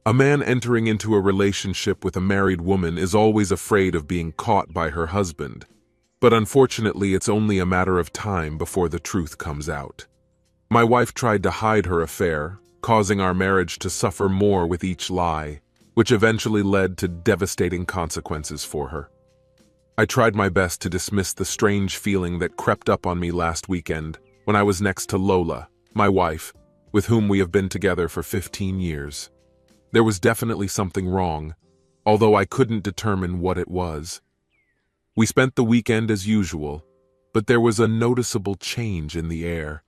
A man entering into a relationship with a married woman is always afraid of being caught by her husband, but unfortunately it's only a matter of time before the truth comes out. My wife tried to hide her affair, causing our marriage to suffer more with each lie, which eventually led to devastating consequences for her. I tried my best to dismiss the strange feeling that crept up on me last weekend when I was next to Lola, my wife, with whom we have been together for 15 years. There was definitely something wrong, although I couldn't determine what it was. We spent the weekend as usual, but there was a noticeable change in the air.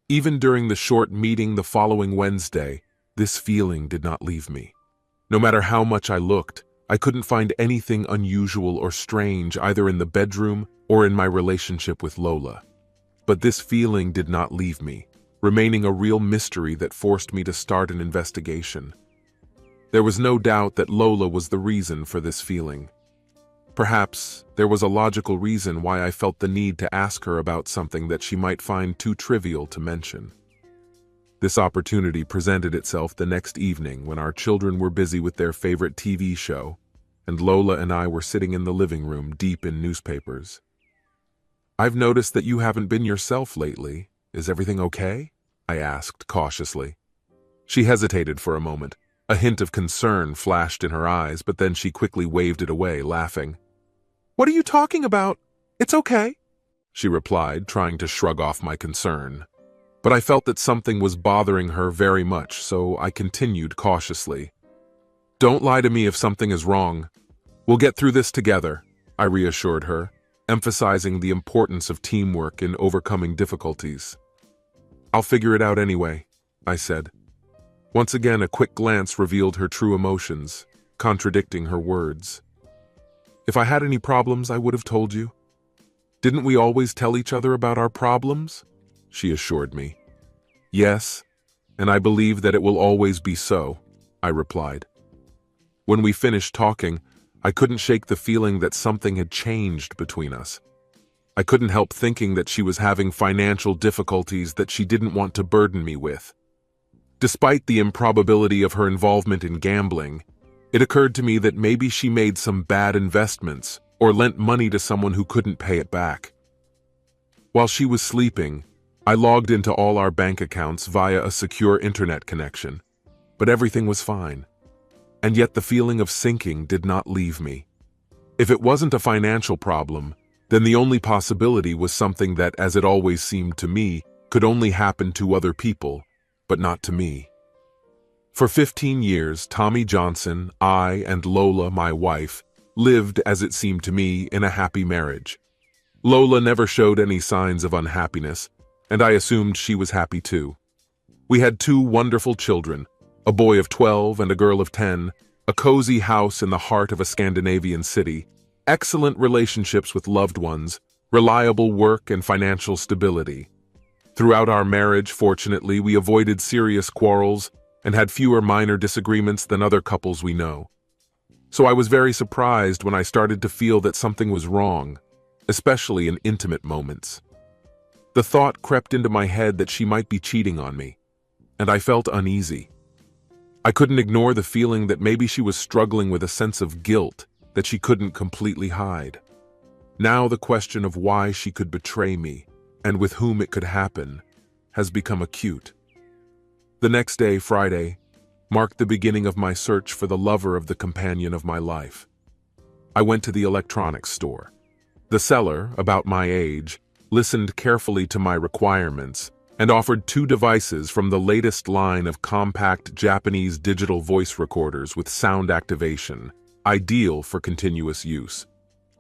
Even during the short meeting the following Wednesday, this feeling did not leave me. No matter how much I looked, I couldn't find anything unusual or strange either in the bedroom or in my relationship with Lola. But this feeling did not leave me, remaining a real mystery that forced me to start an investigation. There was no doubt that Lola was the reason for this feeling. Perhaps there was a logical reason why I felt the need to ask her about something that she might find too trivial to mention. This opportunity presented itself the next evening when our children were busy with their favorite TV show, and Lola and I were sitting in the living room deep in newspapers. "I've noticed that you haven't been yourself lately. Is everything okay?" I asked cautiously. She hesitated for a moment. A hint of concern flashed in her eyes, but then she quickly waved it away, laughing. "What are you talking about? It's okay," she replied, trying to shrug off my concern. But I felt that something was bothering her very much, so I continued cautiously. "Don't lie to me if something is wrong. We'll get through this together," I reassured her, emphasizing the importance of teamwork in overcoming difficulties. "I'll figure it out anyway," I said. Once again, a quick glance revealed her true emotions, contradicting her words. "If I had any problems, I would have told you. Didn't we always tell each other about our problems?" she assured me. "Yes, and I believe that it will always be so," I replied. When we finished talking, I couldn't shake the feeling that something had changed between us. I couldn't help thinking that she was having financial difficulties that she didn't want to burden me with. Despite the improbability of her involvement in gambling, it occurred to me that maybe she made some bad investments or lent money to someone who couldn't pay it back. While she was sleeping, I logged into all our bank accounts via a secure internet connection, but everything was fine. And yet the feeling of sinking did not leave me. If it wasn't a financial problem, then the only possibility was something that, as it always seemed to me, could only happen to other people, but not to me. For 15 years, Tommy Johnson, I, and Lola, my wife, lived, as it seemed to me, in a happy marriage. Lola never showed any signs of unhappiness, and I assumed she was happy too. We had 2 wonderful children, a boy of 12 and a girl of 10, a cozy house in the heart of a Scandinavian city, excellent relationships with loved ones, reliable work and financial stability. Throughout our marriage, fortunately, we avoided serious quarrels and had fewer minor disagreements than other couples we know. So I was very surprised when I started to feel that something was wrong, especially in intimate moments. The thought crept into my head that she might be cheating on me, and I felt uneasy. I couldn't ignore the feeling that maybe she was struggling with a sense of guilt that she couldn't completely hide. Now the question of why she could betray me, and with whom it could happen, has become acute. The next day, Friday, marked the beginning of my search for the lover of the companion of my life. I went to the electronics store. The seller, about my age, listened carefully to my requirements and offered 2 devices from the latest line of compact Japanese digital voice recorders with sound activation, ideal for continuous use.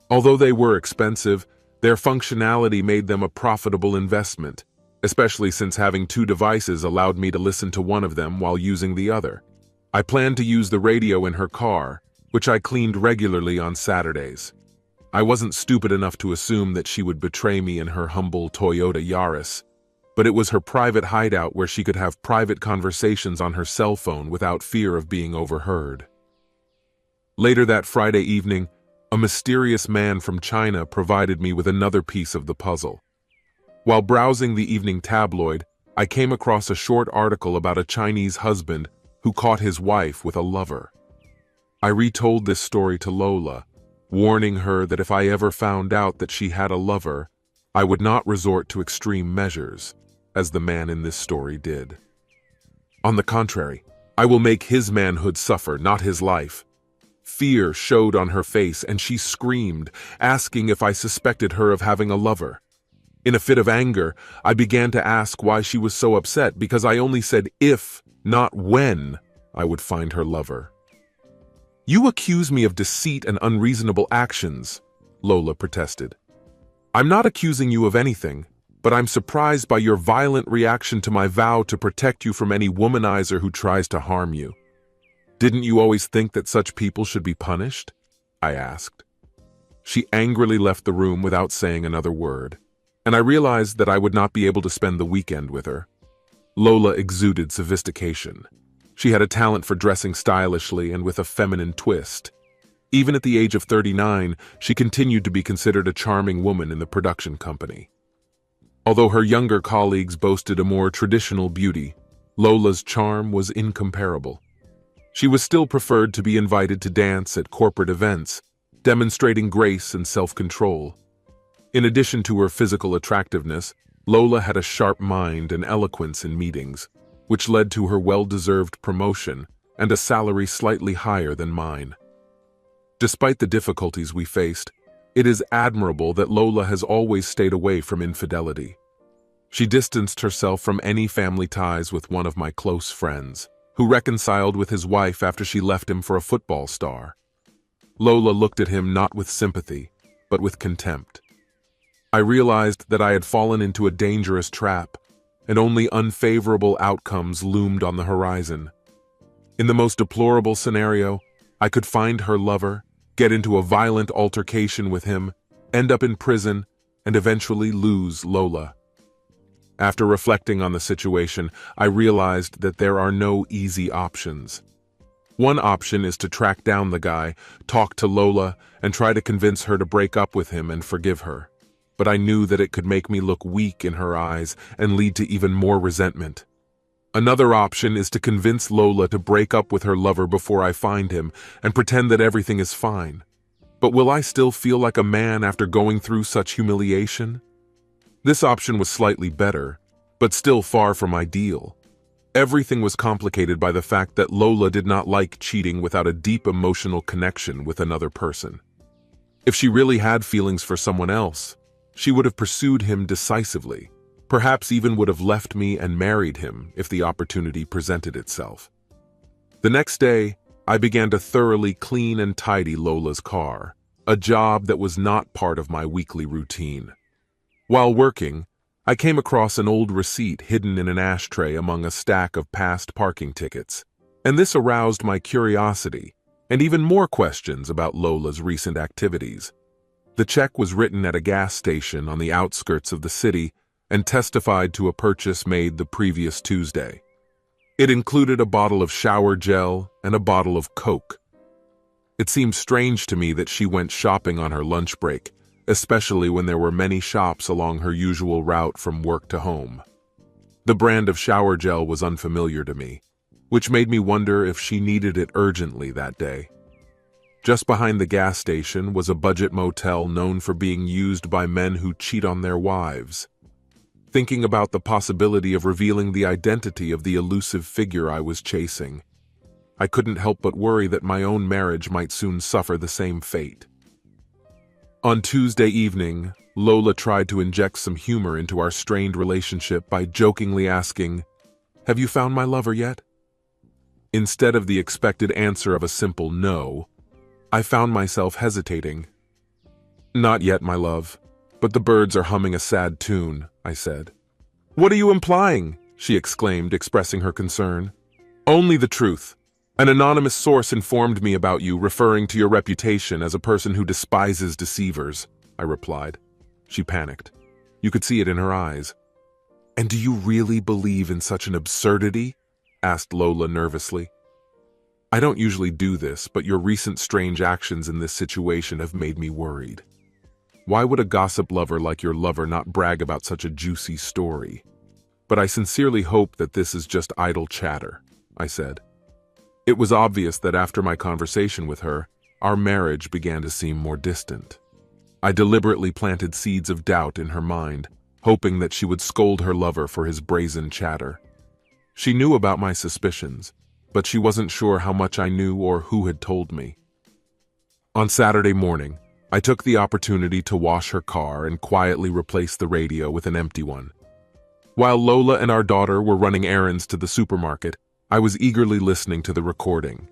Although they were expensive, their functionality made them a profitable investment, especially since having 2 devices allowed me to listen to one of them while using the other. I planned to use the radio in her car, which I cleaned regularly on Saturdays. I wasn't stupid enough to assume that she would betray me in her humble Toyota Yaris, but it was her private hideout where she could have private conversations on her cell phone without fear of being overheard. Later that Friday evening, a mysterious man from China provided me with another piece of the puzzle. While browsing the evening tabloid, I came across a short article about a Chinese husband who caught his wife with a lover. I retold this story to Lola, warning her that if I ever found out that she had a lover, I would not resort to extreme measures, as the man in this story did. On the contrary, I will make his manhood suffer, not his life. Fear showed on her face, and she screamed, asking if I suspected her of having a lover. In a fit of anger, I began to ask why she was so upset, because I only said if, not when, I would find her lover. "You accuse me of deceit and unreasonable actions," Lola protested. "I'm not accusing you of anything, but I'm surprised by your violent reaction to my vow to protect you from any womanizer who tries to harm you. Didn't you always think that such people should be punished?" I asked. She angrily left the room without saying another word, and I realized that I would not be able to spend the weekend with her. Lola exuded sophistication. She had a talent for dressing stylishly and with a feminine twist. Even at the age of 39, she continued to be considered a charming woman in the production company. Although her younger colleagues boasted a more traditional beauty, Lola's charm was incomparable. She was still preferred to be invited to dance at corporate events, demonstrating grace and self-control. In addition to her physical attractiveness, Lola had a sharp mind and eloquence in meetings, which led to her well-deserved promotion and a salary slightly higher than mine. Despite the difficulties we faced, it is admirable that Lola has always stayed away from infidelity. She distanced herself from any family ties with one of my close friends, who reconciled with his wife after she left him for a football star. Lola looked at him not with sympathy, but with contempt. I realized that I had fallen into a dangerous trap, and only unfavorable outcomes loomed on the horizon. In the most deplorable scenario, I could find her lover, get into a violent altercation with him, end up in prison, and eventually lose Lola. After reflecting on the situation, I realized that there are no easy options. One option is to track down the guy, talk to Lola, and try to convince her to break up with him and forgive her. But I knew that it could make me look weak in her eyes and lead to even more resentment. Another option is to convince Lola to break up with her lover before I find him and pretend that everything is fine. But will I still feel like a man after going through such humiliation? This option was slightly better, but still far from ideal. Everything was complicated by the fact that Lola did not like cheating without a deep emotional connection with another person. If she really had feelings for someone else, she would have pursued him decisively, perhaps even would have left me and married him if the opportunity presented itself. The next day, I began to thoroughly clean and tidy Lola's car, a job that was not part of my weekly routine. While working, I came across an old receipt hidden in an ashtray among a stack of past parking tickets, and this aroused my curiosity and even more questions about Lola's recent activities. The check was written at a gas station on the outskirts of the city and testified to a purchase made the previous Tuesday. It included a bottle of shower gel and a bottle of Coke. It seemed strange to me that she went shopping on her lunch break, especially when there were many shops along her usual route from work to home. The brand of shower gel was unfamiliar to me, which made me wonder if she needed it urgently that day. Just behind the gas station was a budget motel known for being used by men who cheat on their wives. Thinking about the possibility of revealing the identity of the elusive figure I was chasing, I couldn't help but worry that my own marriage might soon suffer the same fate. On Tuesday evening, Lola tried to inject some humor into our strained relationship by jokingly asking, "Have you found my lover yet?" Instead of the expected answer of a simple no, I found myself hesitating. "Not yet, my love, but the birds are humming a sad tune," I said. "What are you implying?" she exclaimed, expressing her concern. "Only the truth. An anonymous source informed me about you, referring to your reputation as a person who despises deceivers," I replied. She panicked. You could see it in her eyes. "And do you really believe in such an absurdity?" asked Lola nervously. "I don't usually do this, but your recent strange actions in this situation have made me worried. Why would a gossip lover like your lover not brag about such a juicy story? But I sincerely hope that this is just idle chatter," I said. It was obvious that after my conversation with her, our marriage began to seem more distant. I deliberately planted seeds of doubt in her mind, hoping that she would scold her lover for his brazen chatter. She knew about my suspicions, but she wasn't sure how much I knew or who had told me. On Saturday morning, I took the opportunity to wash her car and quietly replace the radio with an empty one. While Lola and our daughter were running errands to the supermarket, I was eagerly listening to the recording.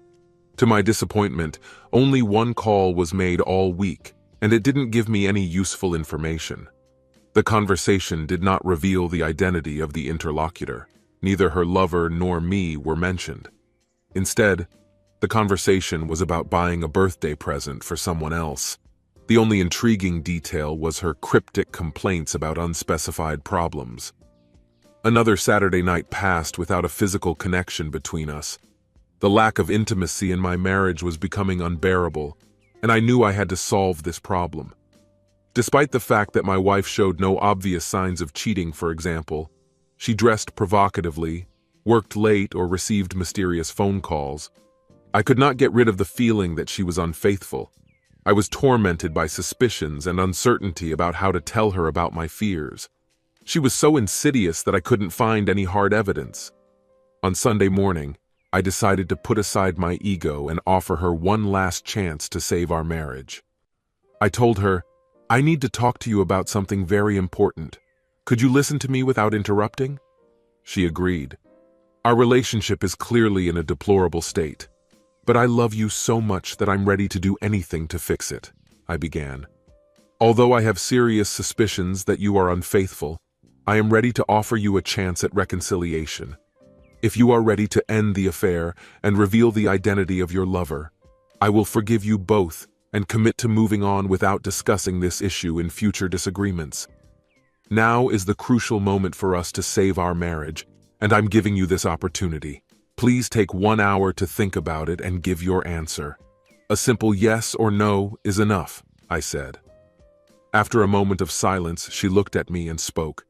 To my disappointment, only one call was made all week, and it didn't give me any useful information. The conversation did not reveal the identity of the interlocutor. Neither her lover nor me were mentioned. Instead, the conversation was about buying a birthday present for someone else. The only intriguing detail was her cryptic complaints about unspecified problems. Another Saturday night passed without a physical connection between us. The lack of intimacy in my marriage was becoming unbearable, and I knew I had to solve this problem. Despite the fact that my wife showed no obvious signs of cheating, for example, she dressed provocatively, worked late, or received mysterious phone calls, I could not get rid of the feeling that she was unfaithful. I was tormented by suspicions and uncertainty about how to tell her about my fears. She was so insidious that I couldn't find any hard evidence. On Sunday morning, I decided to put aside my ego and offer her one last chance to save our marriage. I told her, "I need to talk to you about something very important. Could you listen to me without interrupting?" She agreed. "Our relationship is clearly in a deplorable state, but I love you so much that I'm ready to do anything to fix it," I began. "Although I have serious suspicions that you are unfaithful, I am ready to offer you a chance at reconciliation. If you are ready to end the affair and reveal the identity of your lover, I will forgive you both and commit to moving on without discussing this issue in future disagreements. Now is the crucial moment for us to save our marriage, and I'm giving you this opportunity. Please take 1 hour to think about it and give your answer. A simple yes or no is enough," I said. After a moment of silence, she looked at me and spoke.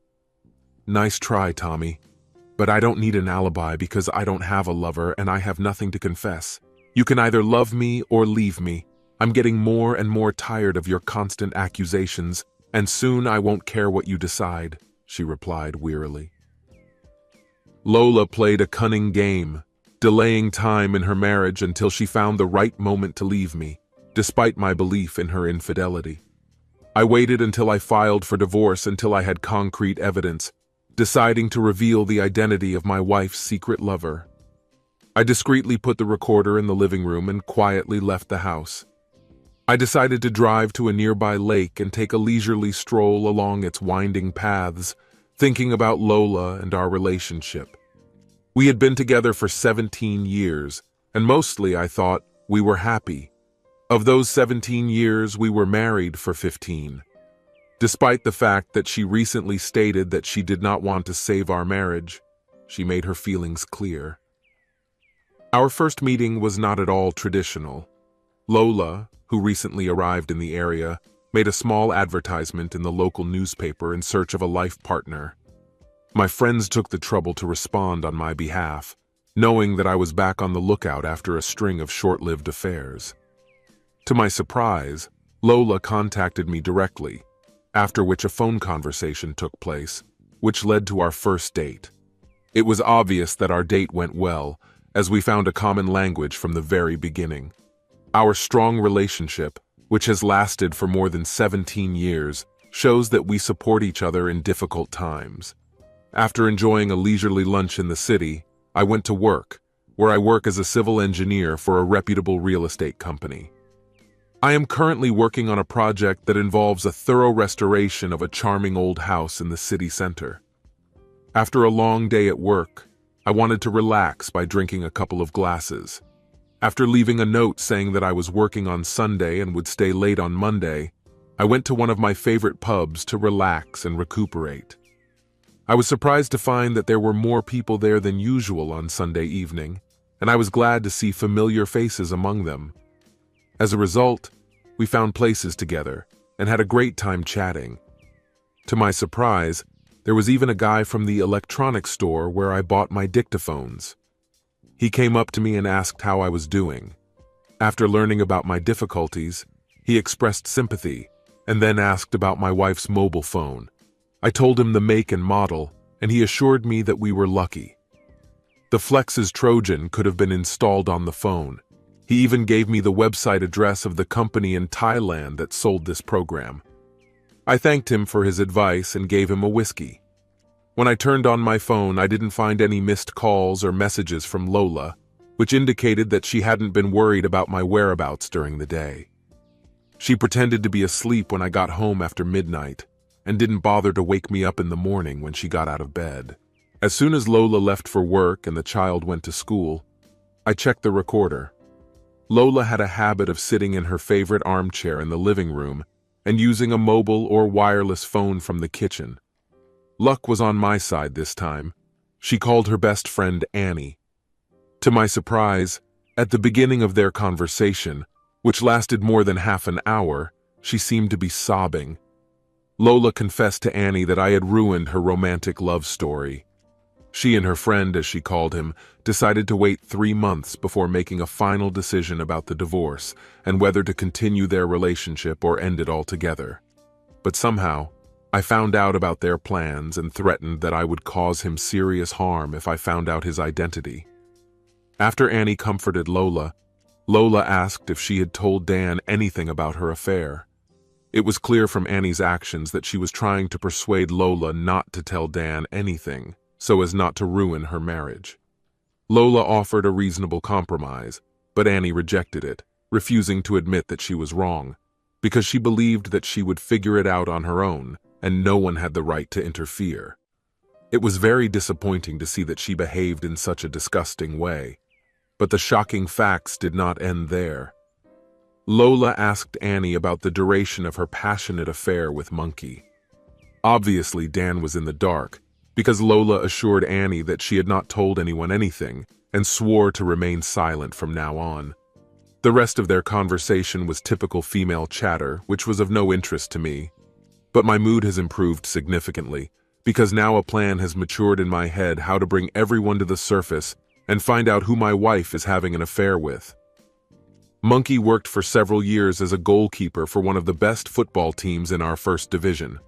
"Nice try, Tommy. But I don't need an alibi because I don't have a lover and I have nothing to confess. You can either love me or leave me. I'm getting more and more tired of your constant accusations, and soon I won't care what you decide," she replied wearily. Lola played a cunning game, delaying time in her marriage until she found the right moment to leave me, despite my belief in her infidelity. I waited until I filed for divorce until I had concrete evidence, deciding to reveal the identity of my wife's secret lover. I discreetly put the recorder in the living room and quietly left the house. I decided to drive to a nearby lake and take a leisurely stroll along its winding paths, thinking about Lola and our relationship. We had been together for 17 years, and mostly I thought we were happy. Of those 17 years, we were married for 15. Despite the fact that she recently stated that she did not want to save our marriage, she made her feelings clear. Our first meeting was not at all traditional. Lola, who recently arrived in the area, made a small advertisement in the local newspaper in search of a life partner. My friends took the trouble to respond on my behalf, knowing that I was back on the lookout after a string of short-lived affairs. To my surprise, Lola contacted me directly, after which a phone conversation took place, which led to our first date. It was obvious that our date went well, as we found a common language from the very beginning. Our strong relationship, which has lasted for more than 17 years, shows that we support each other in difficult times. After enjoying a leisurely lunch in the city, I went to work, where I work as a civil engineer for a reputable real estate company. I am currently working on a project that involves a thorough restoration of a charming old house in the city center. After a long day at work, I wanted to relax by drinking a couple of glasses. After leaving a note saying that I was working on Sunday and would stay late on Monday, I went to one of my favorite pubs to relax and recuperate. I was surprised to find that there were more people there than usual on Sunday evening, and I was glad to see familiar faces among them. As a result, we found places together and had a great time chatting. To my surprise, there was even a guy from the electronics store where I bought my dictaphones. He came up to me and asked how I was doing. After learning about my difficulties, he expressed sympathy and then asked about my wife's mobile phone. I told him the make and model, and he assured me that we were lucky. The Flex's Trojan could have been installed on the phone. He even gave me the website address of the company in Thailand that sold this program. I thanked him for his advice and gave him a whiskey. When I turned on my phone, I didn't find any missed calls or messages from Lola, which indicated that she hadn't been worried about my whereabouts during the day. She pretended to be asleep when I got home after midnight and didn't bother to wake me up in the morning when she got out of bed. As soon as Lola left for work and the child went to school, I checked the recorder. Lola had a habit of sitting in her favorite armchair in the living room and using a mobile or wireless phone from the kitchen. Luck was on my side this time. She called her best friend Annie. To my surprise, at the beginning of their conversation, which lasted more than half an hour, she seemed to be sobbing. Lola confessed to Annie that I had ruined her romantic love story. She and her friend, as she called him, decided to wait 3 months before making a final decision about the divorce and whether to continue their relationship or end it altogether. But somehow, I found out about their plans and threatened that I would cause him serious harm if I found out his identity. After Annie comforted Lola, Lola asked if she had told Dan anything about her affair. It was clear from Annie's actions that she was trying to persuade Lola not to tell Dan anything, so as not to ruin her marriage. Lola offered a reasonable compromise, but Annie rejected it, refusing to admit that she was wrong, because she believed that she would figure it out on her own, and no one had the right to interfere. It was very disappointing to see that she behaved in such a disgusting way, but the shocking facts did not end there. Lola asked Annie about the duration of her passionate affair with Monkey. Obviously, Dan was in the dark, because Lola assured Annie that she had not told anyone anything and swore to remain silent from now on. The rest of their conversation was typical female chatter, which was of no interest to me. But my mood has improved significantly, because now a plan has matured in my head how to bring everyone to the surface and find out who my wife is having an affair with. Monkey worked for several years as a goalkeeper for one of the best football teams in our first division.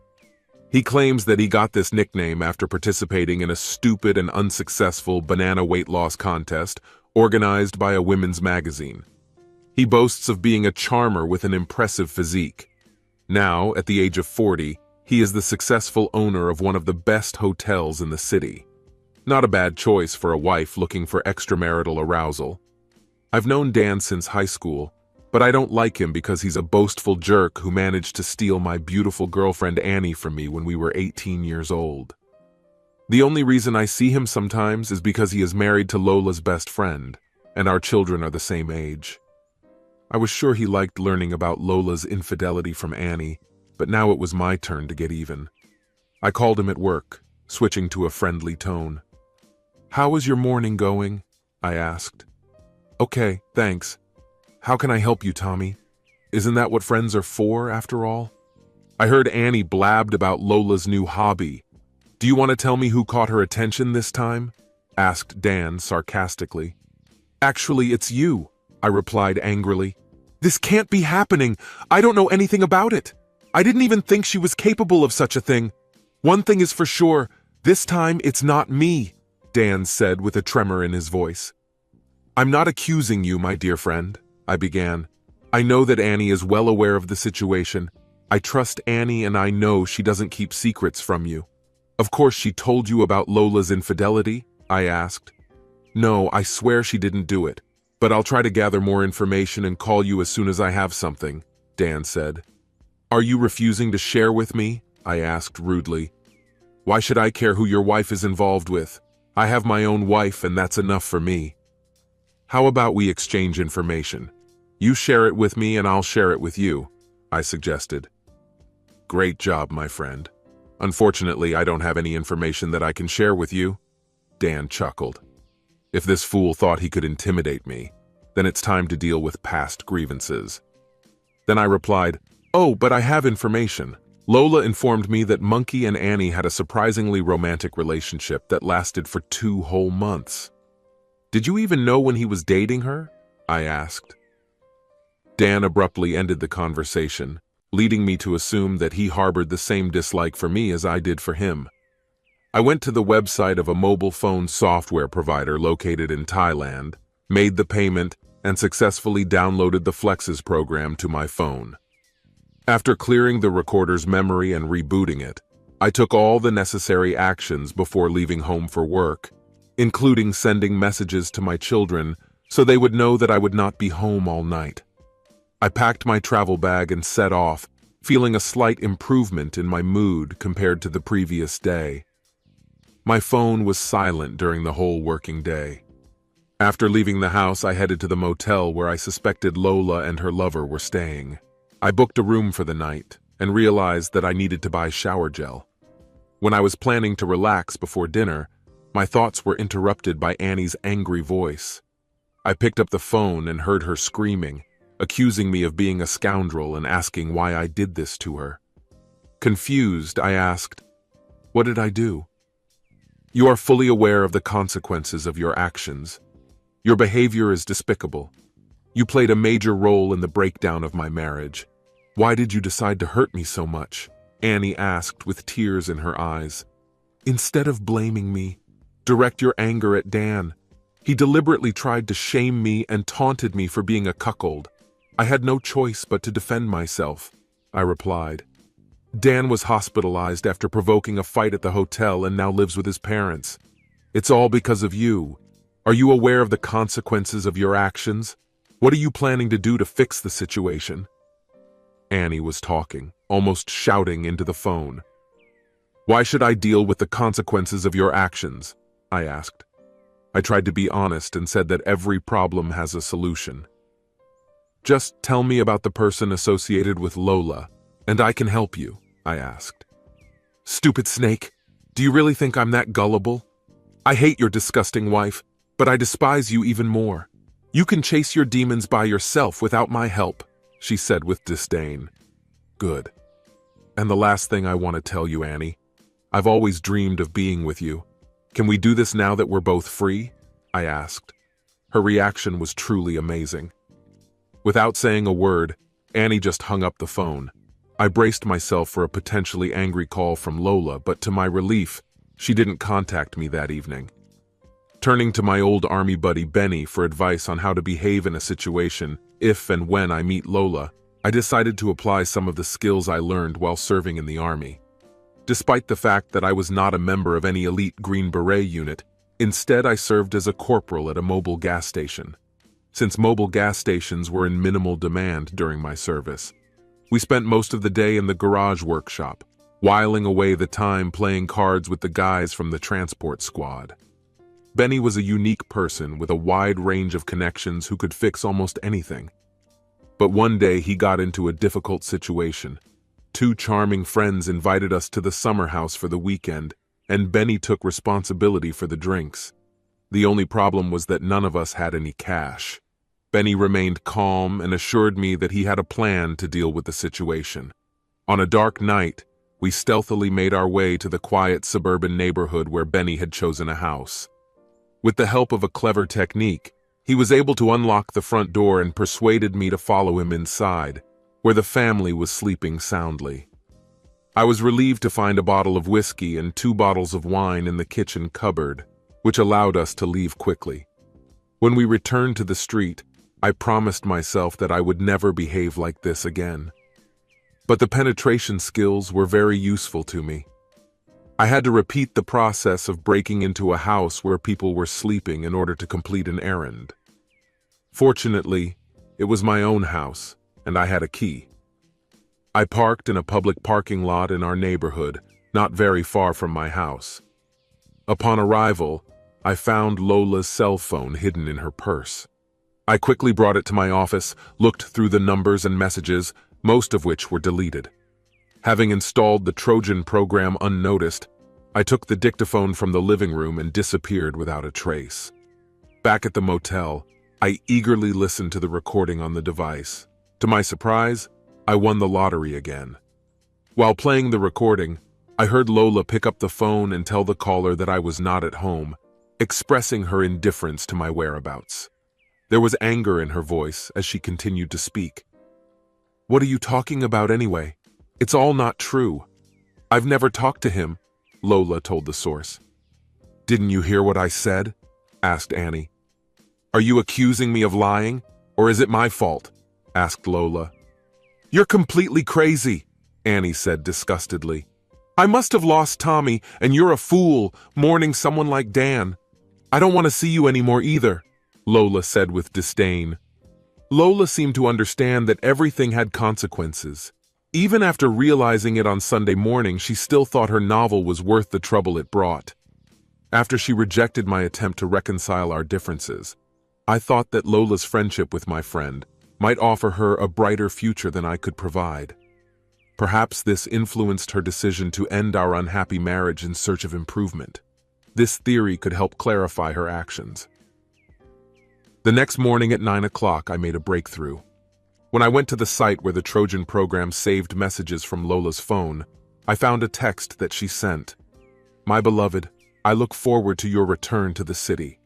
He claims that he got this nickname after participating in a stupid and unsuccessful banana weight loss contest organized by a women's magazine. He boasts of being a charmer with an impressive physique. Now, at the age of 40, he is the successful owner of one of the best hotels in the city. Not a bad choice for a wife looking for extramarital arousal. I've known Dan since high school, but I don't like him because he's a boastful jerk who managed to steal my beautiful girlfriend Annie from me when we were 18 years old. The only reason I see him sometimes is because he is married to Lola's best friend, and our children are the same age. I was sure he liked learning about Lola's infidelity from Annie, but now it was my turn to get even. I called him at work, switching to a friendly tone. "How is your morning going?" I asked. "Okay, thanks. How can I help you, Tommy? Isn't that what friends are for, after all?" I heard Annie blabbed about Lola's new hobby. "Do you want to tell me who caught her attention this time?" asked Dan sarcastically. "Actually, it's you," I replied angrily. "This can't be happening. I don't know anything about it. I didn't even think she was capable of such a thing. One thing is for sure, this time it's not me," Dan said with a tremor in his voice. "I'm not accusing you, my dear friend," I began. "I know that Annie is well aware of the situation. I trust Annie and I know she doesn't keep secrets from you." "Of course she told you about Lola's infidelity?" I asked. "No, I swear she didn't do it, but I'll try to gather more information and call you as soon as I have something," Dan said. "Are you refusing to share with me?" I asked rudely. "Why should I care who your wife is involved with? I have my own wife and that's enough for me." "How about we exchange information? You share it with me and I'll share it with you," I suggested. "Great job, my friend. Unfortunately, I don't have any information that I can share with you," Dan chuckled. If this fool thought he could intimidate me, then it's time to deal with past grievances. Then I replied, "Oh, but I have information. Lola informed me that Monkey and Annie had a surprisingly romantic relationship that lasted for 2 whole months." Did you even know when he was dating her? I asked. Dan abruptly ended the conversation, leading me to assume that he harbored the same dislike for me as I did for him. I went to the website of a mobile phone software provider located in Thailand, made the payment, and successfully downloaded the Flexes program to my phone. After clearing the recorder's memory and rebooting it, I took all the necessary actions before leaving home for work, including sending messages to my children so they would know that I would not be home all night. I packed my travel bag and set off, feeling a slight improvement in my mood compared to the previous day. My phone was silent during the whole working day. After leaving the house, I headed to the motel where I suspected Lola and her lover were staying. I booked a room for the night and realized that I needed to buy shower gel. When I was planning to relax before dinner, my thoughts were interrupted by Annie's angry voice. I picked up the phone and heard her screaming, accusing me of being a scoundrel and asking why I did this to her. Confused, I asked, "What did I do?" "You are fully aware of the consequences of your actions. Your behavior is despicable. You played a major role in the breakdown of my marriage. Why did you decide to hurt me so much?" Annie asked with tears in her eyes. "Instead of blaming me, direct your anger at Dan. He deliberately tried to shame me and taunted me for being a cuckold. I had no choice but to defend myself," I replied. "Dan was hospitalized after provoking a fight at the hotel and now lives with his parents. It's all because of you. Are you aware of the consequences of your actions? What are you planning to do to fix the situation?" Annie was talking, almost shouting into the phone. "Why should I deal with the consequences of your actions?" I asked. I tried to be honest and said that every problem has a solution. "Just tell me about the person associated with Lola, and I can help you," I asked. "Stupid snake, do you really think I'm that gullible? I hate your disgusting wife, but I despise you even more. You can chase your demons by yourself without my help," she said with disdain. "Good. And the last thing I want to tell you, Annie, I've always dreamed of being with you. Can we do this now that we're both free?" I asked. Her reaction was truly amazing. Without saying a word, Annie just hung up the phone. I braced myself for a potentially angry call from Lola, but to my relief, she didn't contact me that evening. Turning to my old army buddy Benny for advice on how to behave in a situation if and when I meet Lola, I decided to apply some of the skills I learned while serving in the army. Despite the fact that I was not a member of any elite Green Beret unit, instead I served as a corporal at a mobile gas station. Since mobile gas stations were in minimal demand during my service, we spent most of the day in the garage workshop, whiling away the time playing cards with the guys from the transport squad. Benny was a unique person with a wide range of connections who could fix almost anything. But one day he got into a difficult situation. Two charming friends invited us to the summer house for the weekend, and Benny took responsibility for the drinks. The only problem was that none of us had any cash. Benny remained calm and assured me that he had a plan to deal with the situation. On a dark night, we stealthily made our way to the quiet suburban neighborhood where Benny had chosen a house. With the help of a clever technique, he was able to unlock the front door and persuaded me to follow him inside, where the family was sleeping soundly. I was relieved to find a bottle of whiskey and 2 bottles of wine in the kitchen cupboard, which allowed us to leave quickly. When we returned to the street, I promised myself that I would never behave like this again. But the penetration skills were very useful to me. I had to repeat the process of breaking into a house where people were sleeping in order to complete an errand. Fortunately, it was my own house, and I had a key. I parked in a public parking lot in our neighborhood, not very far from my house. Upon arrival, I found Lola's cell phone hidden in her purse. I quickly brought it to my office, looked through the numbers and messages, most of which were deleted. Having installed the Trojan program unnoticed, I took the dictaphone from the living room and disappeared without a trace. Back at the motel, I eagerly listened to the recording on the device. To my surprise, I won the lottery again. While playing the recording, I heard Lola pick up the phone and tell the caller that I was not at home, expressing her indifference to my whereabouts. There was anger in her voice as she continued to speak. "What are you talking about anyway? It's all not true. I've never talked to him," Lola told the source. "Didn't you hear what I said?" asked Annie. "Are you accusing me of lying, or is it my fault?" asked Lola. "You're completely crazy," Annie said disgustedly. "I must have lost Tommy, and you're a fool, mourning someone like Dan. I don't want to see you anymore either," Lola said with disdain. Lola seemed to understand that everything had consequences. Even after realizing it on Sunday morning, she still thought her novel was worth the trouble it brought. After she rejected my attempt to reconcile our differences, I thought that Lola's friendship with my friend might offer her a brighter future than I could provide. Perhaps this influenced her decision to end our unhappy marriage in search of improvement. This theory could help clarify her actions. The next morning at 9 o'clock, I made a breakthrough. When I went to the site where the Trojan program saved messages from Lola's phone, I found a text that she sent. "My beloved, I look forward to your return to the city.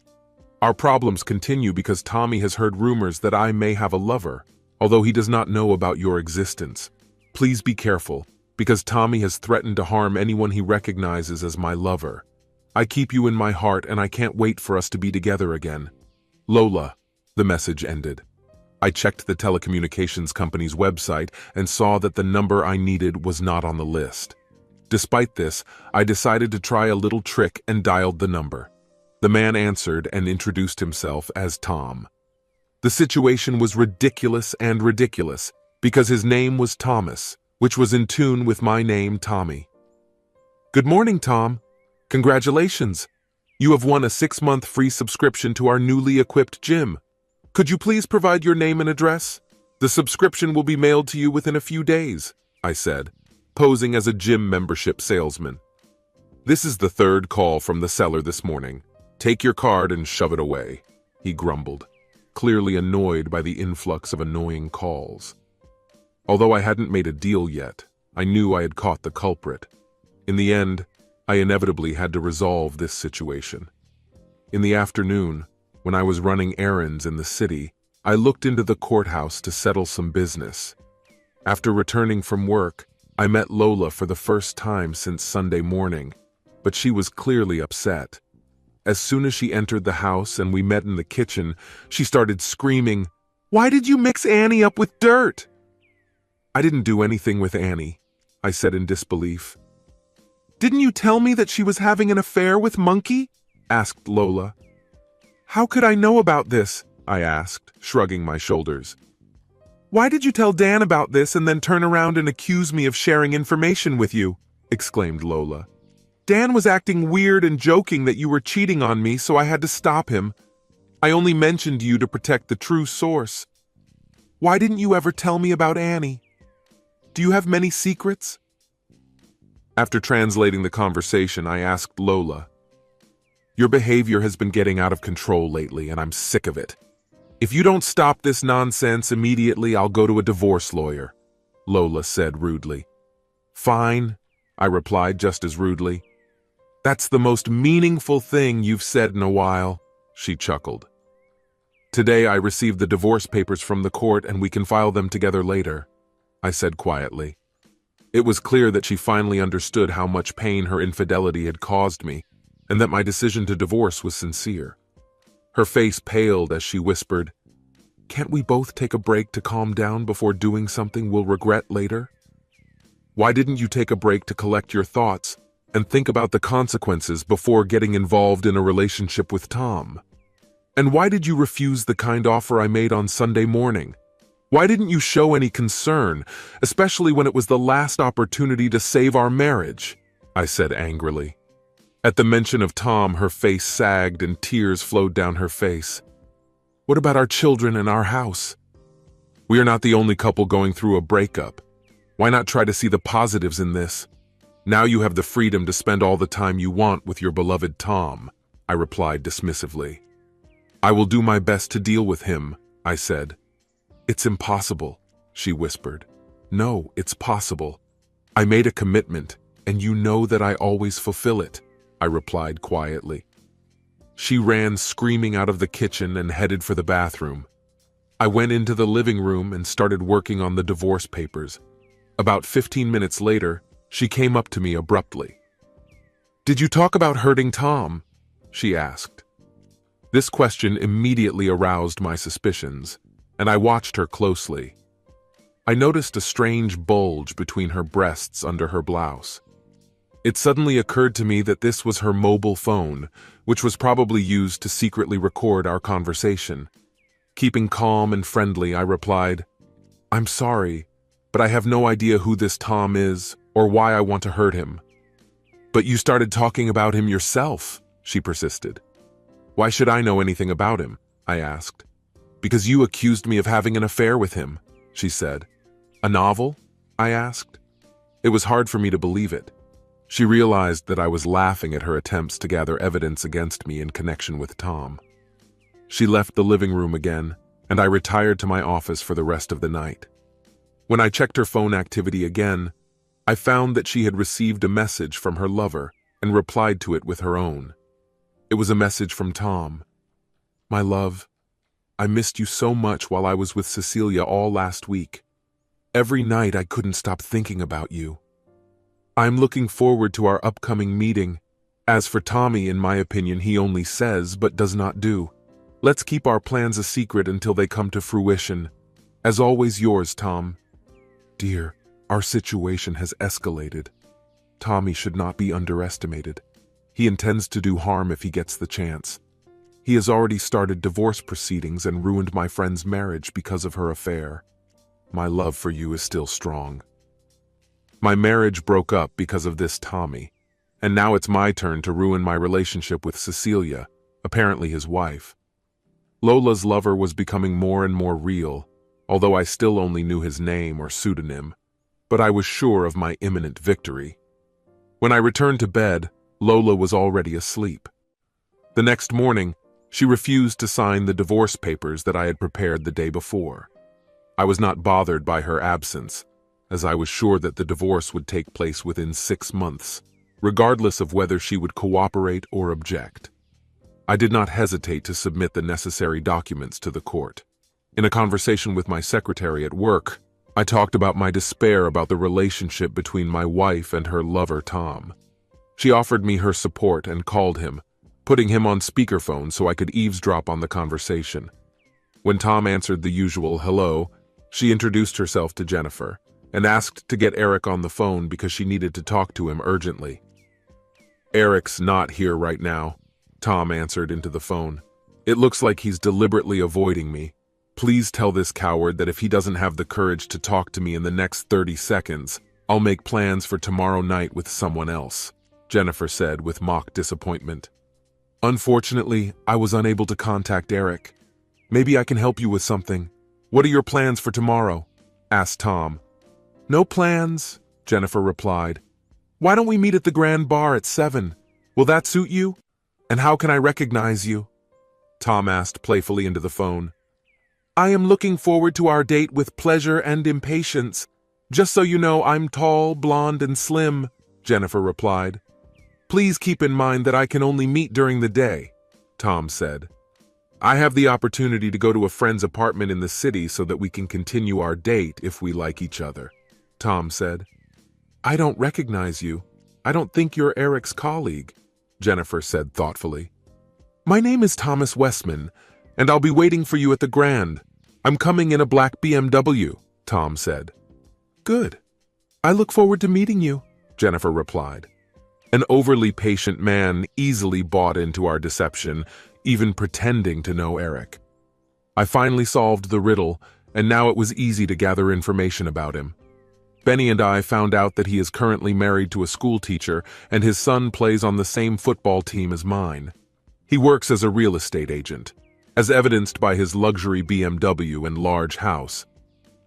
Our problems continue because Tommy has heard rumors that I may have a lover, although he does not know about your existence. Please be careful, because Tommy has threatened to harm anyone he recognizes as my lover. I keep you in my heart and I can't wait for us to be together again. Lola," the message ended. I checked the telecommunications company's website and saw that the number I needed was not on the list. Despite this, I decided to try a little trick and dialed the number. The man answered and introduced himself as Tom. The situation was ridiculous because his name was Thomas, which was in tune with my name, Tommy. "Good morning, Tom. Congratulations. You have won a 6-month free subscription to our newly equipped gym. Could you please provide your name and address? The subscription will be mailed to you within a few days," I said, posing as a gym membership salesman. "This is the third call from the seller this morning. Take your card and shove it away," he grumbled, clearly annoyed by the influx of annoying calls. Although I hadn't made a deal yet, I knew I had caught the culprit. In the end, I inevitably had to resolve this situation. In the afternoon, when I was running errands in the city, I looked into the courthouse to settle some business. After returning from work, I met Lola for the first time since Sunday morning, but she was clearly upset. As soon as she entered the house and we met in the kitchen, she started screaming, "Why did you mix Annie up with dirt?" "I didn't do anything with Annie," I said in disbelief. "Didn't you tell me that she was having an affair with Monkey?" asked Lola. "How could I know about this?" I asked, shrugging my shoulders. "Why did you tell Dan about this and then turn around and accuse me of sharing information with you?" exclaimed Lola. "Dan was acting weird and joking that you were cheating on me, so I had to stop him. I only mentioned you to protect the true source. Why didn't you ever tell me about Annie? Do you have many secrets?" After translating the conversation, I asked Lola, "Your behavior has been getting out of control lately, and I'm sick of it. If you don't stop this nonsense immediately, I'll go to a divorce lawyer," Lola said rudely. "Fine," I replied just as rudely. "That's the most meaningful thing you've said in a while," she chuckled. "Today I received the divorce papers from the court and we can file them together later," I said quietly. It was clear that she finally understood how much pain her infidelity had caused me, and that my decision to divorce was sincere. Her face paled as she whispered, "Can't we both take a break to calm down before doing something we'll regret later? Why didn't you take a break to collect your thoughts and think about the consequences before getting involved in a relationship with Tom? And why did you refuse the kind offer I made on Sunday morning? Why didn't you show any concern, especially when it was the last opportunity to save our marriage?" I said angrily. At the mention of Tom, her face sagged and tears flowed down her face. "What about our children and our house? We are not the only couple going through a breakup. Why not try to see the positives in this? Now you have the freedom to spend all the time you want with your beloved Tom," I replied dismissively. "I will do my best to deal with him," I said. "It's impossible," she whispered. "No, it's possible. I made a commitment, and you know that I always fulfill it," I replied quietly. She ran screaming out of the kitchen and headed for the bathroom. I went into the living room and started working on the divorce papers. About 15 minutes later, she came up to me abruptly. "Did you talk about hurting Tom?" she asked. This question immediately aroused my suspicions, and I watched her closely. I noticed a strange bulge between her breasts under her blouse. It suddenly occurred to me that this was her mobile phone, which was probably used to secretly record our conversation. Keeping calm and friendly, I replied, "I'm sorry, but I have no idea who this Tom is or why I want to hurt him." "But you started talking about him yourself," she persisted. "Why should I know anything about him?" I asked. "Because you accused me of having an affair with him," she said. "A novel?" I asked. It was hard for me to believe it. She realized that I was laughing at her attempts to gather evidence against me in connection with Tom. She left the living room again, and I retired to my office for the rest of the night. When I checked her phone activity again, I found that she had received a message from her lover and replied to it with her own. It was a message from Tom. "My love, I missed you so much while I was with Cecilia all last week. Every night I couldn't stop thinking about you. I'm looking forward to our upcoming meeting. As for Tommy, in my opinion, he only says but does not do. Let's keep our plans a secret until they come to fruition. As always, yours, Tom." Dear, our situation has escalated. Tommy should not be underestimated. He intends to do harm if he gets the chance. He has already started divorce proceedings and ruined my friend's marriage because of her affair. My love for you is still strong. My marriage broke up because of this Tommy, and now it's my turn to ruin my relationship with Cecilia, apparently his wife. Lola's lover was becoming more and more real, although I still only knew his name or pseudonym, but I was sure of my imminent victory. When I returned to bed, Lola was already asleep. The next morning, she refused to sign the divorce papers that I had prepared the day before. I was not bothered by her absence, as I was sure that the divorce would take place within 6 months, regardless of whether she would cooperate or object. I did not hesitate to submit the necessary documents to the court. In a conversation with my secretary at work, I talked about my despair about the relationship between my wife and her lover, Tom. She offered me her support and called him, putting him on speakerphone so I could eavesdrop on the conversation. When Tom answered the usual hello, she introduced herself to Jennifer and asked to get Eric on the phone because she needed to talk to him urgently. "Eric's not here right now," Tom answered into the phone. "It looks like he's deliberately avoiding me. Please tell this coward that if he doesn't have the courage to talk to me in the next 30 seconds, I'll make plans for tomorrow night with someone else," Jennifer said with mock disappointment. "Unfortunately, I was unable to contact Eric. Maybe I can help you with something. What are your plans for tomorrow?" asked Tom. "No plans," Jennifer replied. "Why don't we meet at the Grand Bar at 7? Will that suit you? And how can I recognize you?" Tom asked playfully into the phone. "I am looking forward to our date with pleasure and impatience. Just so you know, I'm tall, blonde, and slim," Jennifer replied. "Please keep in mind that I can only meet during the day," Tom said. "I have the opportunity to go to a friend's apartment in the city so that we can continue our date if we like each other," Tom said. "I don't recognize you. I don't think you're Eric's colleague," Jennifer said thoughtfully. "My name is Thomas Westman, and I'll be waiting for you at the Grand. I'm coming in a black BMW," Tom said. "Good. I look forward to meeting you," Jennifer replied. An overly patient man easily bought into our deception, even pretending to know Eric. I finally solved the riddle, and now it was easy to gather information about him. Benny and I found out that he is currently married to a school teacher, and his son plays on the same football team as mine. He works as a real estate agent, as evidenced by his luxury BMW and large house.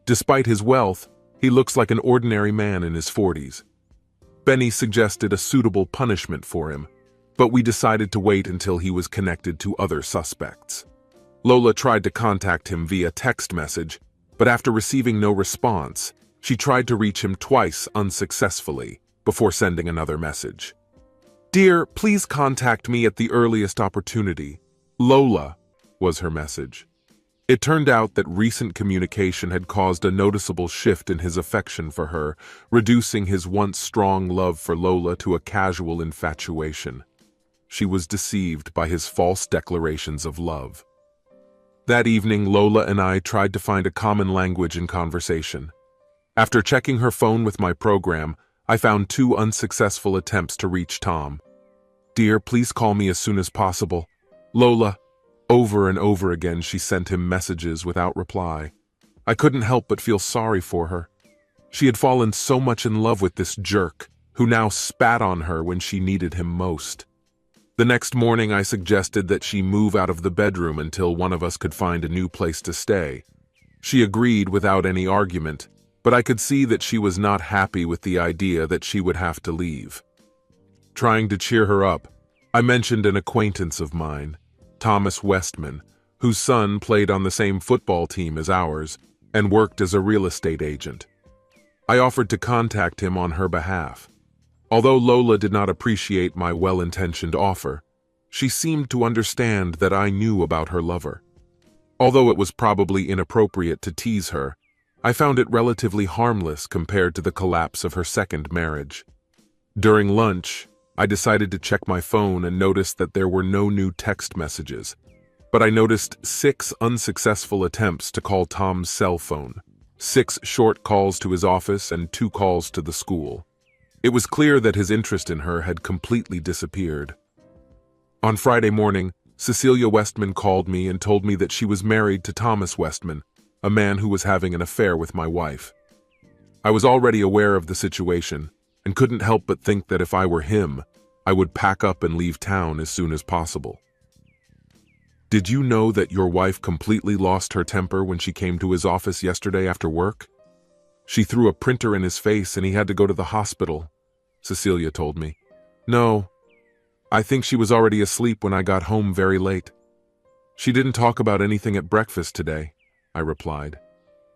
Despite his wealth, he looks like an ordinary man in his 40s. Benny suggested a suitable punishment for him, but we decided to wait until he was connected to other suspects. Lola tried to contact him via text message, but after receiving no response, she tried to reach him twice unsuccessfully before sending another message. "Dear, please contact me at the earliest opportunity. Lola," was her message. It turned out that recent communication had caused a noticeable shift in his affection for her, reducing his once strong love for Lola to a casual infatuation. She was deceived by his false declarations of love. That evening, Lola and I tried to find a common language in conversation. After checking her phone with my program, I found 2 unsuccessful attempts to reach Tom. "Dear, please call me as soon as possible. Lola." Over and over again she sent him messages without reply. I couldn't help but feel sorry for her. She had fallen so much in love with this jerk, who now spat on her when she needed him most. The next morning I suggested that she move out of the bedroom until one of us could find a new place to stay. She agreed without any argument, but I could see that she was not happy with the idea that she would have to leave. Trying to cheer her up, I mentioned an acquaintance of mine, Thomas Westman, whose son played on the same football team as ours and worked as a real estate agent. I offered to contact him on her behalf. Although Lola did not appreciate my well-intentioned offer, she seemed to understand that I knew about her lover. Although it was probably inappropriate to tease her, I found it relatively harmless compared to the collapse of her second marriage. During lunch, I decided to check my phone and noticed that there were no new text messages, but I noticed 6 unsuccessful attempts to call Tom's cell phone, 6 short calls to his office and 2 calls to the school. It was clear that his interest in her had completely disappeared. On Friday morning, Cecilia Westman called me and told me that she was married to Thomas Westman, a man who was having an affair with my wife. I was already aware of the situation and couldn't help but think that if I were him, I would pack up and leave town as soon as possible. "Did you know that your wife completely lost her temper when she came to his office yesterday after work? She threw a printer in his face and he had to go to the hospital," Cecilia told me. "No, I think she was already asleep when I got home very late. She didn't talk about anything at breakfast today," I replied.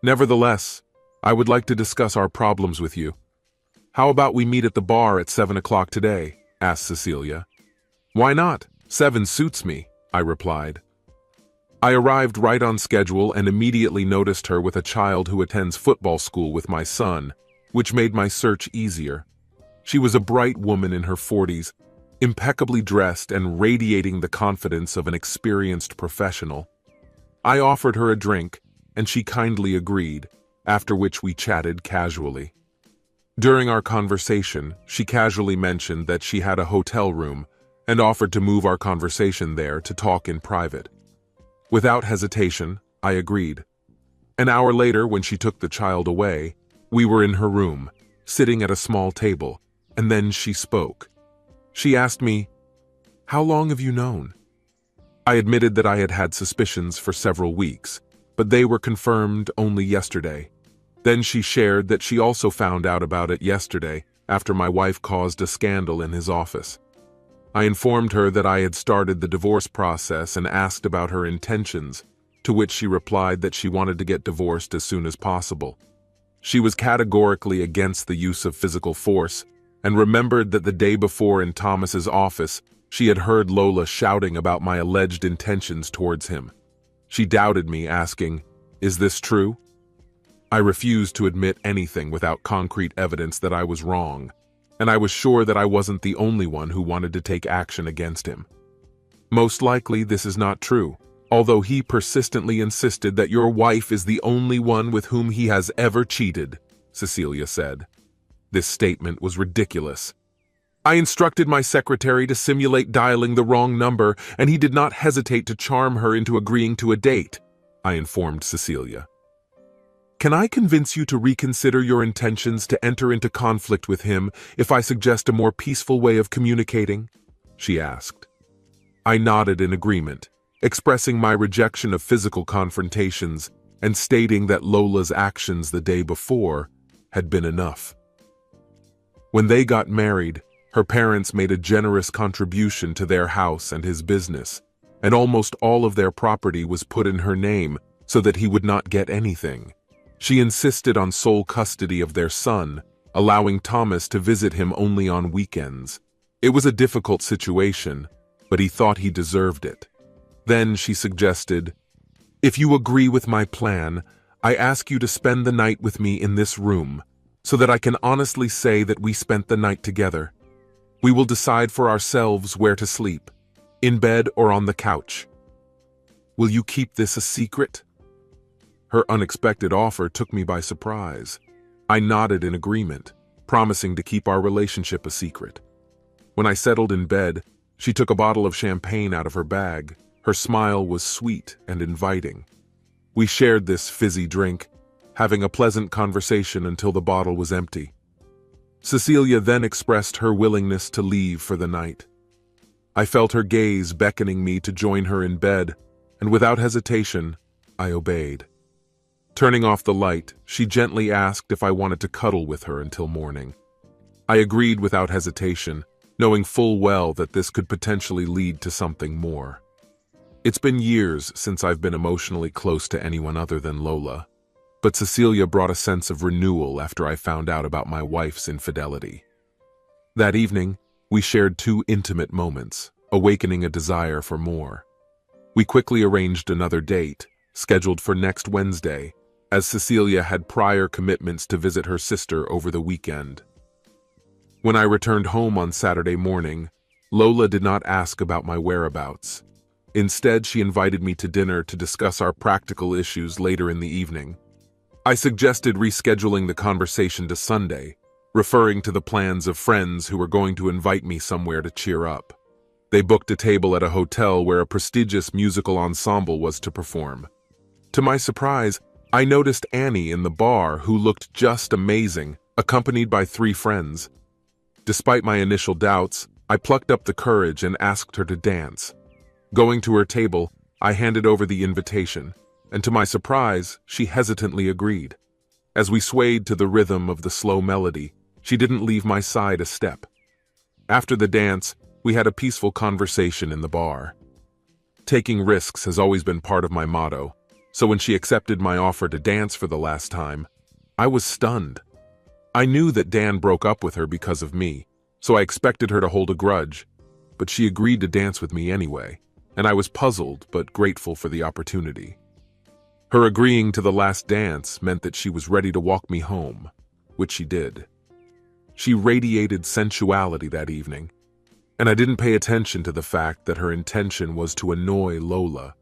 "Nevertheless, I would like to discuss our problems with you. How about we meet at the bar at 7 o'clock today?" asked Cecilia. "Why not? 7 suits me," I replied. I arrived right on schedule and immediately noticed her with a child who attends football school with my son, which made my search easier. She was a bright woman in her 40s, impeccably dressed and radiating the confidence of an experienced professional. I offered her a drink, and she kindly agreed, after which we chatted casually. During our conversation, she casually mentioned that she had a hotel room and offered to move our conversation there to talk in private. Without hesitation, I agreed. An hour later, when she took the child away, we were in her room, sitting at a small table, and then she spoke. She asked me, "How long have you known?" I admitted that I had had suspicions for several weeks, but they were confirmed only yesterday. Then she shared that she also found out about it yesterday after my wife caused a scandal in his office. I informed her that I had started the divorce process and asked about her intentions, to which she replied that she wanted to get divorced as soon as possible. She was categorically against the use of physical force and remembered that the day before in Thomas's office, she had heard Lola shouting about my alleged intentions towards him. She doubted me, asking, "Is this true?" I refused to admit anything without concrete evidence that I was wrong, and I was sure that I wasn't the only one who wanted to take action against him. "Most likely this is not true, although he persistently insisted that your wife is the only one with whom he has ever cheated," Cecilia said. This statement was ridiculous. "I instructed my secretary to simulate dialing the wrong number, and he did not hesitate to charm her into agreeing to a date," I informed Cecilia. "Can I convince you to reconsider your intentions to enter into conflict with him if I suggest a more peaceful way of communicating?" she asked. I nodded in agreement, expressing my rejection of physical confrontations and stating that Lola's actions the day before had been enough. When they got married, her parents made a generous contribution to their house and his business, and almost all of their property was put in her name so that he would not get anything. She insisted on sole custody of their son, allowing Thomas to visit him only on weekends. It was a difficult situation, but he thought he deserved it. Then she suggested, "If you agree with my plan, I ask you to spend the night with me in this room, so that I can honestly say that we spent the night together. We will decide for ourselves where to sleep, in bed or on the couch. Will you keep this a secret?" Her unexpected offer took me by surprise. I nodded in agreement, promising to keep our relationship a secret. When I settled in bed, she took a bottle of champagne out of her bag. Her smile was sweet and inviting. We shared this fizzy drink, having a pleasant conversation until the bottle was empty. Cecilia then expressed her willingness to leave for the night. I felt her gaze beckoning me to join her in bed, and without hesitation, I obeyed. Turning off the light, she gently asked if I wanted to cuddle with her until morning. I agreed without hesitation, knowing full well that this could potentially lead to something more. It's been years since I've been emotionally close to anyone other than Lola, but Cecilia brought a sense of renewal after I found out about my wife's infidelity. That evening, we shared 2 intimate moments, awakening a desire for more. We quickly arranged another date, scheduled for next Wednesday, as Cecilia had prior commitments to visit her sister over the weekend. When I returned home on Saturday morning, Lola did not ask about my whereabouts. Instead, she invited me to dinner to discuss our practical issues later in the evening. I suggested rescheduling the conversation to Sunday, referring to the plans of friends who were going to invite me somewhere to cheer up. They booked a table at a hotel where a prestigious musical ensemble was to perform. To my surprise, I noticed Annie in the bar, who looked just amazing, accompanied by 3 friends. Despite my initial doubts, I plucked up the courage and asked her to dance. Going to her table, I handed over the invitation, and to my surprise, she hesitantly agreed. As we swayed to the rhythm of the slow melody, she didn't leave my side a step. After the dance, we had a peaceful conversation in the bar. Taking risks has always been part of my motto, so when she accepted my offer to dance for the last time, I was stunned. I knew that Dan broke up with her because of me, so I expected her to hold a grudge, but she agreed to dance with me anyway, and I was puzzled but grateful for the opportunity. Her agreeing to the last dance meant that she was ready to walk me home, which she did. She radiated sensuality that evening, and I didn't pay attention to the fact that her intention was to annoy Lola.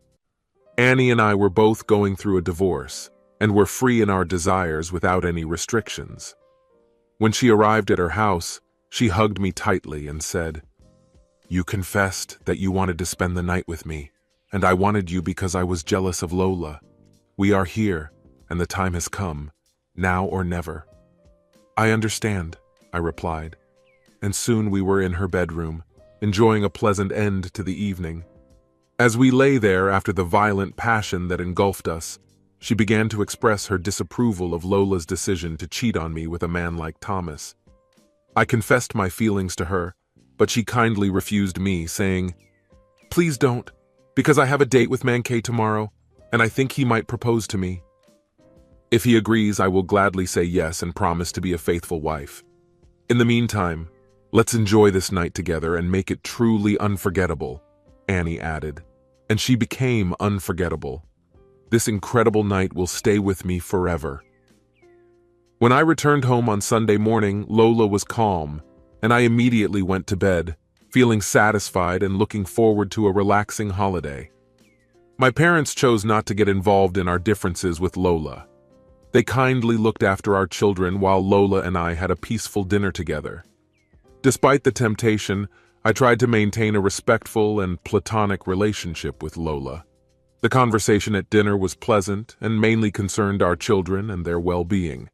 Annie and I were both going through a divorce, and were free in our desires without any restrictions. When she arrived at her house, she hugged me tightly and said, "You confessed that you wanted to spend the night with me, and I wanted you because I was jealous of Lola. We are here, and the time has come, now or never." "I understand," I replied, and soon we were in her bedroom, enjoying a pleasant end to the evening. As we lay there after the violent passion that engulfed us, she began to express her disapproval of Lola's decision to cheat on me with a man like Thomas. I confessed my feelings to her, but she kindly refused me, saying, "Please don't, because I have a date with Man K tomorrow, and I think he might propose to me. If he agrees, I will gladly say yes and promise to be a faithful wife. In the meantime, let's enjoy this night together and make it truly unforgettable," Annie added, and she became unforgettable. This incredible night will stay with me forever. When I returned home on Sunday morning, Lola was calm, and I immediately went to bed, feeling satisfied and looking forward to a relaxing holiday. My parents chose not to get involved in our differences with Lola. They kindly looked after our children while Lola and I had a peaceful dinner together. Despite the temptation, I tried to maintain a respectful and platonic relationship with Lola. The conversation at dinner was pleasant and mainly concerned our children and their well-being.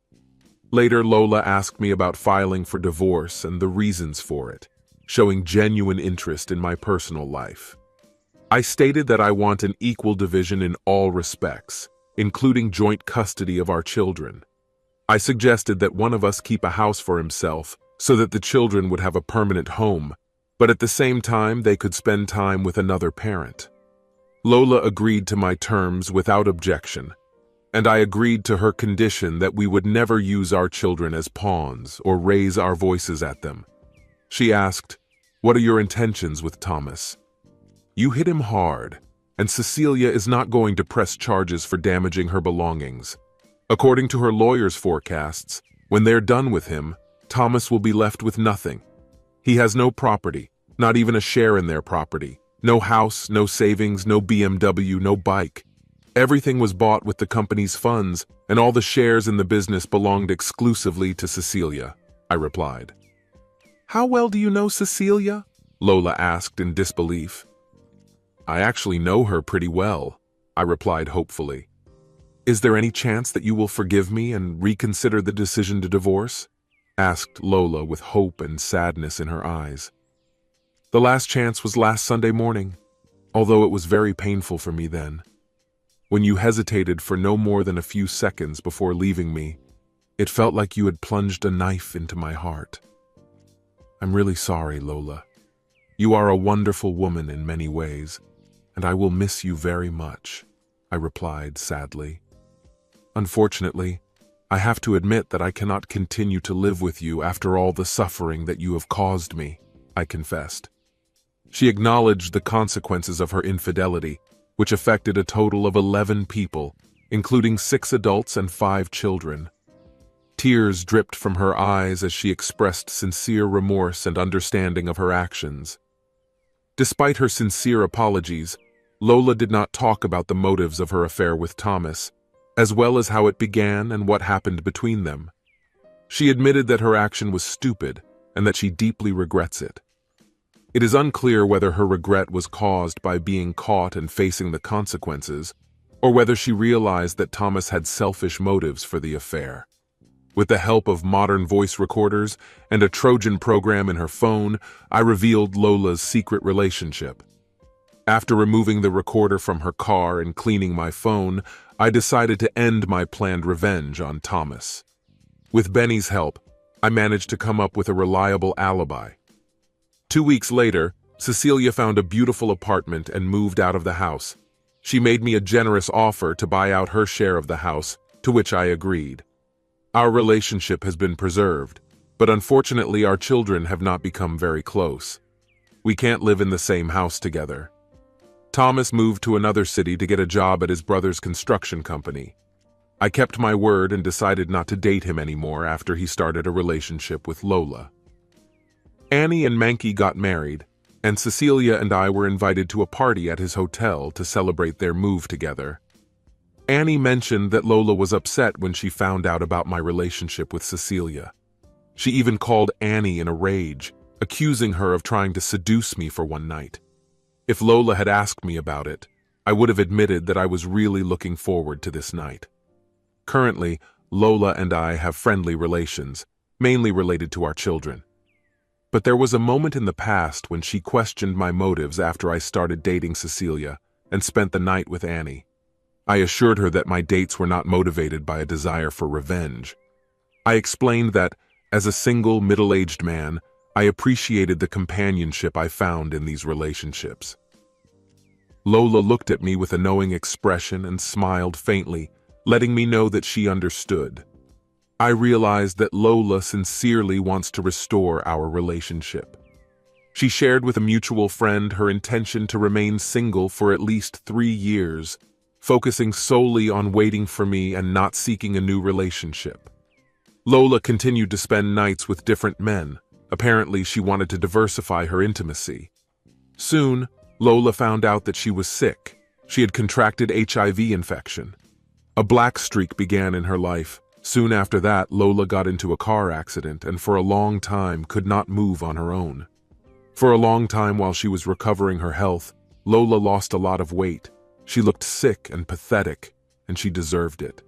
Later, Lola asked me about filing for divorce and the reasons for it, showing genuine interest in my personal life. I stated that I want an equal division in all respects, including joint custody of our children. I suggested that one of us keep a house for himself so that the children would have a permanent home, but at the same time they could spend time with another parent. Lola agreed to my terms without objection, and I agreed to her condition that we would never use our children as pawns or raise our voices at them. She asked, What are your intentions with Thomas? You hit him hard, and Cecilia is not going to press charges for damaging her belongings. According to her lawyer's forecasts, when they're done with him, Thomas will be left with nothing. He has no property, not even a share in their property. No house, no savings, no BMW, no bike. Everything was bought with the company's funds, and all the shares in the business belonged exclusively to Cecilia, I replied. How well do you know Cecilia? Lola asked in disbelief. I actually know her pretty well, I replied hopefully. Is there any chance that you will forgive me and reconsider the decision to divorce? Asked Lola with hope and sadness in her eyes. The last chance was last Sunday morning, although it was very painful for me then. When you hesitated for no more than a few seconds before leaving me, it felt like you had plunged a knife into my heart. I'm really sorry, Lola. You are a wonderful woman in many ways, and I will miss you very much, I replied sadly. Unfortunately, I have to admit that I cannot continue to live with you after all the suffering that you have caused me, I confessed. She acknowledged the consequences of her infidelity, which affected a total of 11 people, including 6 adults and 5 children. Tears dripped from her eyes as she expressed sincere remorse and understanding of her actions. Despite her sincere apologies, Lola did not talk about the motives of her affair with Thomas, as well as how it began and what happened between them. She admitted that her action was stupid and that she deeply regrets it. It is unclear whether her regret was caused by being caught and facing the consequences, or whether she realized that Thomas had selfish motives for the affair. With the help of modern voice recorders and a Trojan program in her phone, I revealed Lola's secret relationship. After removing the recorder from her car and cleaning my phone, I decided to end my planned revenge on Thomas. With Benny's help, I managed to come up with a reliable alibi. 2 weeks later, Cecilia found a beautiful apartment and moved out of the house. She made me a generous offer to buy out her share of the house, to which I agreed. Our relationship has been preserved, but unfortunately our children have not become very close. We can't live in the same house together. Thomas moved to another city to get a job at his brother's construction company. I kept my word and decided not to date him anymore after he started a relationship with Lola. Annie and Mankey got married, and Cecilia and I were invited to a party at his hotel to celebrate their move together. Annie mentioned that Lola was upset when she found out about my relationship with Cecilia. She even called Annie in a rage, accusing her of trying to seduce me for one night. If Lola had asked me about it, I would have admitted that I was really looking forward to this night. Currently, Lola and I have friendly relations, mainly related to our children. But there was a moment in the past when she questioned my motives after I started dating Cecilia and spent the night with Annie. I assured her that my dates were not motivated by a desire for revenge. I explained that, as a single, middle-aged man, I appreciated the companionship I found in these relationships. Lola looked at me with a knowing expression and smiled faintly, letting me know that she understood. I realized that Lola sincerely wants to restore our relationship. She shared with a mutual friend her intention to remain single for at least 3 years, focusing solely on waiting for me and not seeking a new relationship. Lola continued to spend nights with different men. Apparently, she wanted to diversify her intimacy. Soon, Lola found out that she was sick. She had contracted HIV infection. A black streak began in her life. Soon after that, Lola got into a car accident and for a long time could not move on her own. For a long time while she was recovering her health, Lola lost a lot of weight. She looked sick and pathetic, and she deserved it.